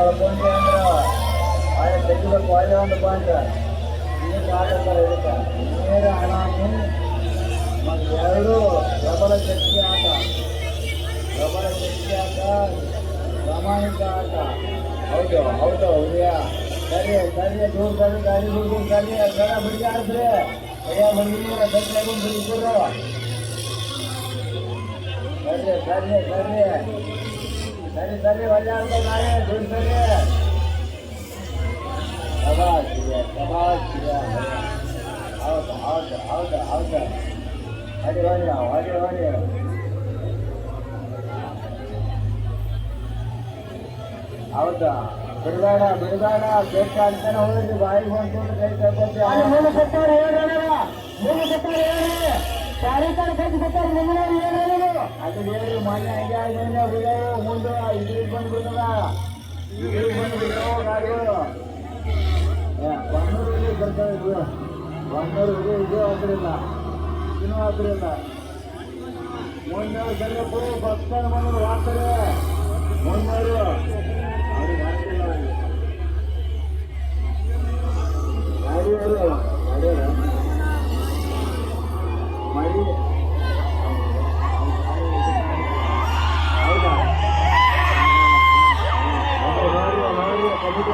ಕಳ್ಕೊಂಡ್ರಿ ಅಂದ್ರೆ ಆಯ ತೆಗಿಬೇಕು ಒಳ್ಳೆ ಒಂದು ಪಾಯಿಂಟ್ ನೀರು ಆಡ್ತಾರೆ ಇದಕ್ಕೆ ನೇರ ಹಣಾಮಿ ಮತ್ತು ಎರಡು ಪ್ರಬಲ ಶಕ್ತಿ ಆಟ ಪ್ರಾಮಾಣಿಕ ಆಟ ಹೌದು ಹೌದು ಹುಲಿಯ ಸರಿ ಸರಿ ದೂರ ಸರಿ ಗಾಡಿ ಹುಡುಗ ಸರಿ ಬೇಡ ಬಿಡಿ ಆಡಿದ್ರೆ ಅಯ್ಯ ಬಂದಿರ ಸರಿಯಾಗಿ ಬಿಡಿಸ್ಕೊಡ್ರು ಸರಿ ಸರಿ ಸರಿ ಸರಿ ಸರಿ ಒಳ್ಳೆ ಆಡ್ತಾ ನಾಳೆ ದೂರ ಸರಿ ಶಬಾಷ್ ಹೌದು ಹೌದು ಹೌದು ಹೌದು ಅಡಿ ಹೊಡಿ ಹೊಡಿ ಹೊಡಿ ಹೌದಾ ಬಿಡಬೇಡ ಬಿಡಬೇಡ ಬೇಕ ಅಂತಾನೆ ಹೋಗಿ ಬಾಯಿಗೆ ಬಂದು ಕೈ ತಗೋತೀವಿ ಅದು ಹೇಳಿ ಮನೆ ಹಂಗೆ ಆಗಿದೆ ಮುಂದೆ ಇದ್ರಿಗೆ ಬಂದ್ಬಿಟ್ಟದ ಇದ್ರಿಗೆ ಬಂದ್ಬಿಟ್ಟು ಗಾಡಿಗಳು ಬನ್ನೂರಿಗೆ ಬರ್ತಾರೆ ಬನ್ನೂರಿಗೆ ಇದು ಆಗ್ತಿರಲಿಲ್ಲ ಇನ್ನೂ ಆಗ್ತಿರಲಿಲ್ಲ ಮುಂದೆ ಜನಕ್ಕೂ ಭಕ್ತರು ಬಂದರು ಆಗ್ತಾರೆ ಮುಂದವರು ಅವ್ರಿಗೆ ಆಗ್ತಿಲ್ಲ ಗಾಡಿಯವರು ಮಳಿ ಹೌದಾ ನೋಡಿ ಕಮಿಟಿ